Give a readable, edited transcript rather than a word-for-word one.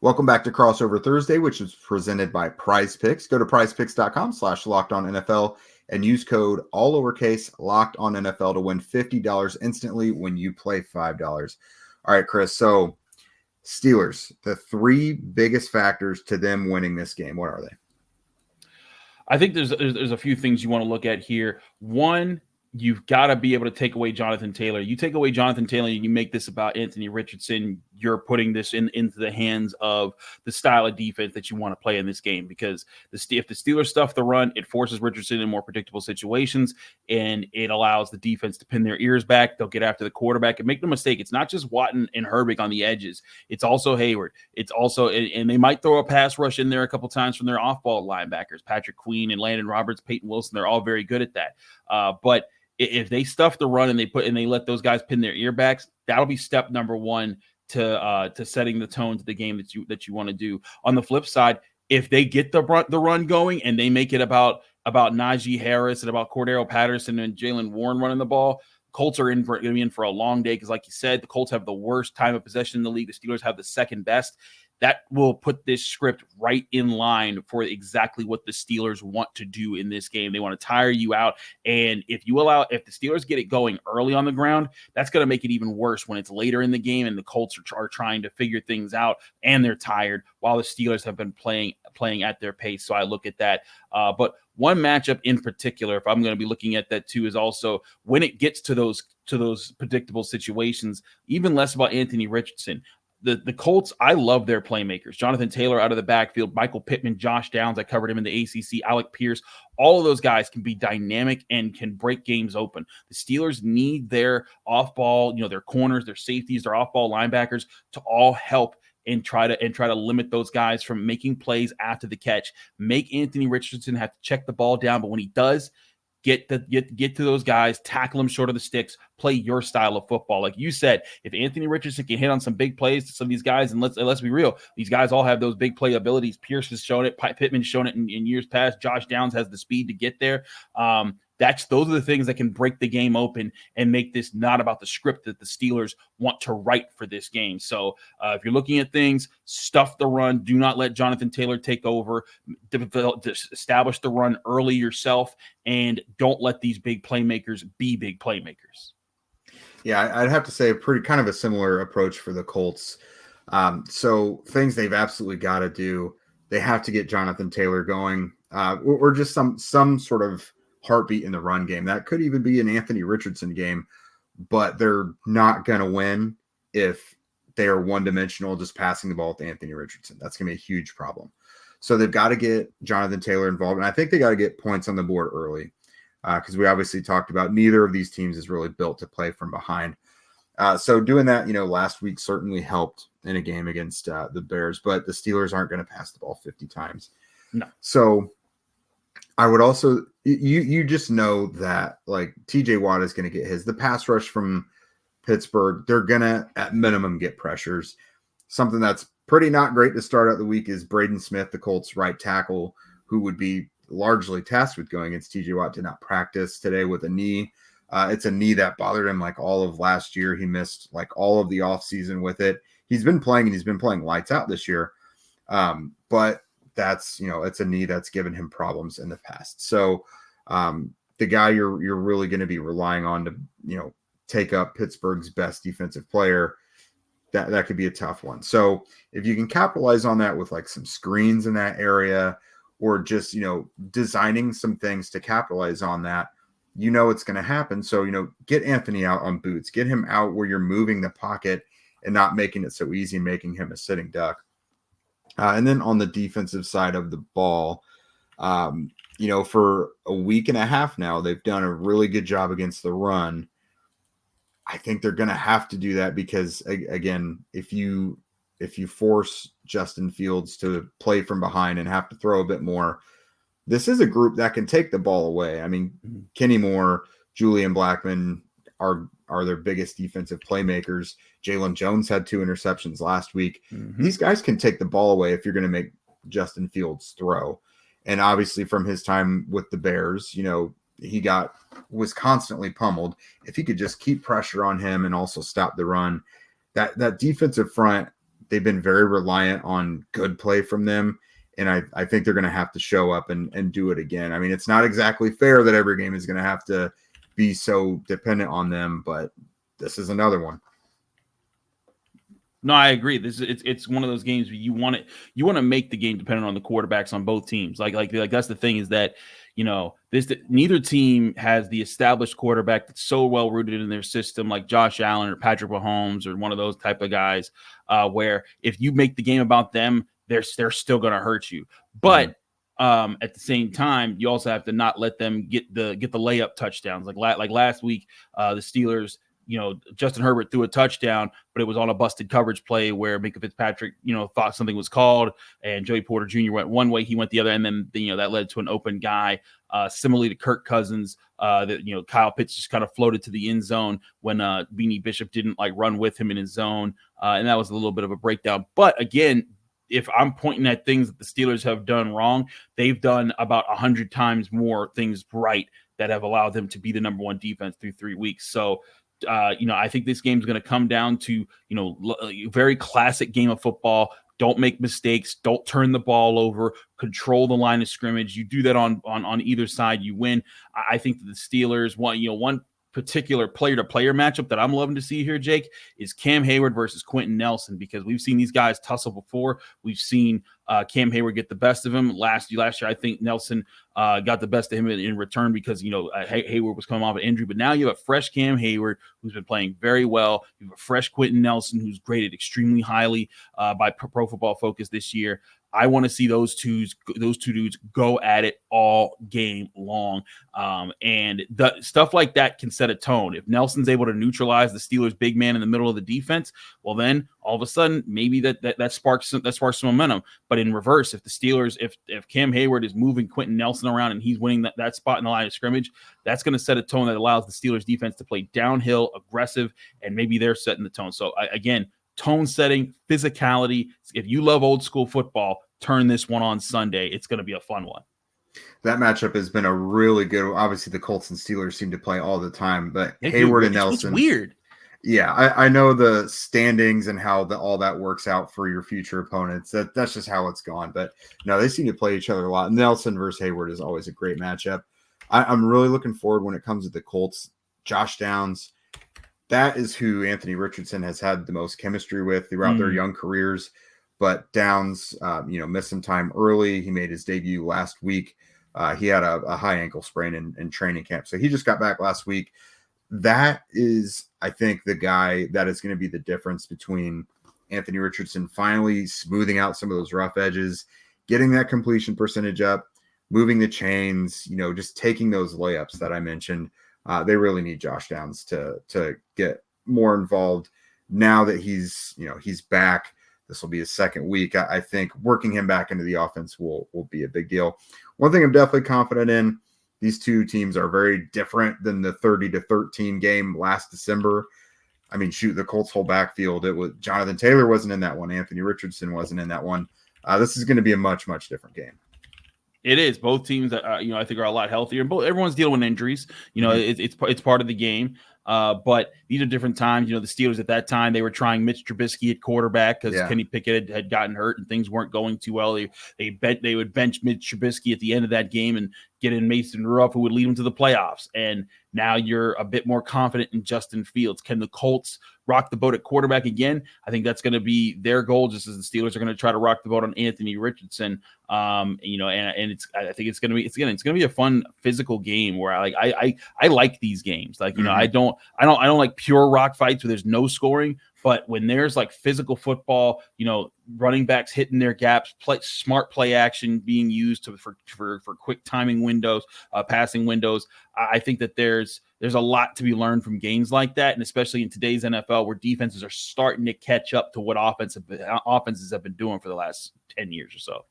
Welcome back to Crossover Thursday, which is presented by PrizePicks. Go to prizepicks.com/LockedOnNFL and use code all lowercase LockedOnNFL to win $50 instantly when you play $5. All right, Chris. So Steelers, the three biggest factors to them winning this game, what are they? I think there's a few things you want to look at here. One, you've got to be able to take away Jonathan Taylor. You take away Jonathan Taylor and you make this about Anthony Richardson, you're putting this into the hands of the style of defense that you want to play in this game, because if the Steelers stuff the run, it forces Richardson in more predictable situations, and it allows the defense to pin their ears back. They'll get after the quarterback. And make no mistake, it's not just Watton and Herbig on the edges. It's also Hayward. It's also, and they might throw a pass rush in there a couple times from their off-ball linebackers, Patrick Queen and Landon Roberts, Peyton Wilson. They're all very good at that. But if they stuff the run and they let those guys pin their ear backs, that'll be step number one to setting the tone to the game that you want to do. On the flip side, if they get the run going and they make it about Najee Harris and about Cordero Patterson and Jaylen Warren running the ball, Colts are going to be in for a long day, because like you said, the Colts have the worst time of possession in the league. The Steelers have the second best. That will put this script right in line for exactly what the Steelers want to do in this game. They want to tire you out. And if the Steelers get it going early on the ground, that's going to make it even worse when it's later in the game and the Colts are trying to figure things out and they're tired, while the Steelers have been playing at their pace. So I look at that. But one matchup in particular, if I'm going to be looking at that too, is also when it gets to those predictable situations, even less about Anthony Richardson. The Colts, I love their playmakers. Jonathan Taylor out of the backfield, Michael Pittman, Josh Downs, I covered him in the ACC, Alec Pierce. All of those guys can be dynamic and can break games open. The Steelers need their off-ball, their corners, their safeties, their off-ball linebackers to all help and try to limit those guys from making plays after the catch. Make Anthony Richardson have to check the ball down, but when he does, get to those guys, tackle them short of the sticks, play your style of football. Like you said, if Anthony Richardson can hit on some big plays to some of these guys, and let's be real, these guys all have those big play abilities. Pierce has shown it, Pittman's shown it in years past. Josh Downs has the speed to get there. Those are the things that can break the game open and make this not about the script that the Steelers want to write for this game. So if you're looking at things, stuff the run. Do not let Jonathan Taylor take over. Establish the run early yourself, and don't let these big playmakers be big playmakers. Yeah, I'd have to say kind of a similar approach for the Colts. So things they've absolutely got to do. They have to get Jonathan Taylor going, or just some sort of heartbeat in the run game. That could even be an Anthony Richardson game, but they're not going to win if they are one-dimensional, just passing the ball with Anthony Richardson. That's going to be a huge problem. So they've got to get Jonathan Taylor involved, and I think they got to get points on the board early, because we obviously talked about neither of these teams is really built to play from behind. So doing that, last week certainly helped in a game against the Bears, but the Steelers aren't going to pass the ball 50 times. No. So I would also, you just know that like TJ Watt is going to get his. The pass rush from Pittsburgh, they're going to at minimum get pressures. Something that's pretty not great to start out the week is Braden Smith, the Colts right tackle, who would be largely tasked with going against TJ Watt, did not practice today with a knee. It's a knee that bothered him like all of last year. He missed like all of the offseason with it. He's been playing lights out this year. But that's, it's a knee that's given him problems in the past. So the guy you're really going to be relying on to, take up Pittsburgh's best defensive player, that could be a tough one. So if you can capitalize on that with like some screens in that area, or just, designing some things to capitalize on that, it's going to happen. So, get Anthony out on boots, get him out where you're moving the pocket and not making it so easy, making him a sitting duck. And then on the defensive side of the ball, for a week and a half now, they've done a really good job against the run. I think they're going to have to do that because, again, if you force Justin Fields to play from behind and have to throw a bit more, this is a group that can take the ball away. I mean, Kenny Moore, Julian Blackmon are their biggest defensive playmakers. Jalen Jones had 2 interceptions last week. Mm-hmm. These guys can take the ball away if you're going to make Justin Fields throw. And obviously from his time with the Bears, he was constantly pummeled. If he could just keep pressure on him and also stop the run, that defensive front they've been very reliant on good play from them. And I think they're going to have to show up and do it again. I mean, it's not exactly fair that every game is going to have to be so dependent on them, but this is another one. No, I agree. It's one of those games where you want to make the game dependent on the quarterbacks on both teams. Like that's the thing, is that, neither team has the established quarterback that's so well rooted in their system, like Josh Allen or Patrick Mahomes or one of those type of guys, where if you make the game about them, they're still going to hurt you. But at the same time, you also have to not let them get the layup touchdowns. Like last week, the Steelers, Justin Herbert threw a touchdown, but it was on a busted coverage play where Minka Fitzpatrick, thought something was called, and Joey Porter Jr. went one way, he went the other, and then that led to an open guy. Similarly to Kirk Cousins, that Kyle Pitts just kind of floated to the end zone when Beanie Bishop didn't run with him in his zone, and that was a little bit of a breakdown. But again, if I'm pointing at things that the Steelers have done wrong, they've done about 100 times more things right that have allowed them to be the number one defense through 3 weeks. So, I think this game is going to come down to, a very classic game of football. Don't make mistakes. Don't turn the ball over. Control the line of scrimmage. You do that on either side, you win. I think that the Steelers, one particular player-to-player matchup that I'm loving to see here, Jake, is Cam Hayward versus Quentin Nelson, because we've seen these guys tussle before. We've seen Cam Hayward get the best of him. Last year, I think Nelson got the best of him in return because, Hayward was coming off an injury. But now you have a fresh Cam Hayward who's been playing very well. You have a fresh Quentin Nelson who's graded extremely highly by Pro Football Focus this year. I want to see those two dudes go at it all game long. And the stuff like that can set a tone. If Nelson's able to neutralize the Steelers' big man in the middle of the defense, well, then all of a sudden, maybe that sparks some momentum. But in reverse, if the Steelers, if Cam Hayward is moving Quentin Nelson around and he's winning that spot in the line of scrimmage, that's going to set a tone that allows the Steelers defense to play downhill, aggressive, and maybe they're setting the tone. So again, tone setting, physicality. If you love old school football, turn this one on Sunday. It's going to be a fun one. That matchup has been a really good. Obviously, the Colts and Steelers seem to play all the time, but Hey, Hayward and Nelson. It's weird. Yeah, I know the standings and how all that works out for your future opponents. That's just how it's gone. But no, they seem to play each other a lot. Nelson versus Hayward is always a great matchup. I'm really looking forward when it comes to the Colts. Josh Downs, that is who Anthony Richardson has had the most chemistry with throughout their young careers. But Downs, missed some time early. He made his debut last week. He had a high ankle sprain in training camp. So he just got back last week. That is, I think, the guy that is going to be the difference between Anthony Richardson finally smoothing out some of those rough edges, getting that completion percentage up, moving the chains, just taking those layups that I mentioned. They really need Josh Downs to get more involved now that he's back. This will be his second week. I think working him back into the offense will be a big deal. One thing I'm definitely confident in, these two teams are very different than the 30-13 game last December. I mean, shoot, the Colts whole backfield, it was Jonathan Taylor wasn't in that one. Anthony Richardson wasn't in that one. This is going to be a much, much different game. It is. Both teams, I think, are a lot healthier. Everyone's dealing with injuries. It's part of the game. But these are different times. The Steelers at that time, they were trying Mitch Trubisky at quarterback because Kenny Pickett had gotten hurt and things weren't going too well. They would bench Mitch Trubisky at the end of that game and get in Mason Rudolph, who would lead them to the playoffs. And now you're a bit more confident in Justin Fields. Can the Colts rock the boat at quarterback again? I think that's going to be their goal, just as the Steelers are going to try to rock the boat on Anthony Richardson. I think it's going to be a fun physical game where I like these games. I don't like pure rock fights where there's no scoring. But when there's physical football, running backs hitting their gaps, smart play action being used for quick timing windows, passing windows, I think that there's a lot to be learned from games like that, and especially in today's NFL where defenses are starting to catch up to what offenses have been doing for the last 10 years or so.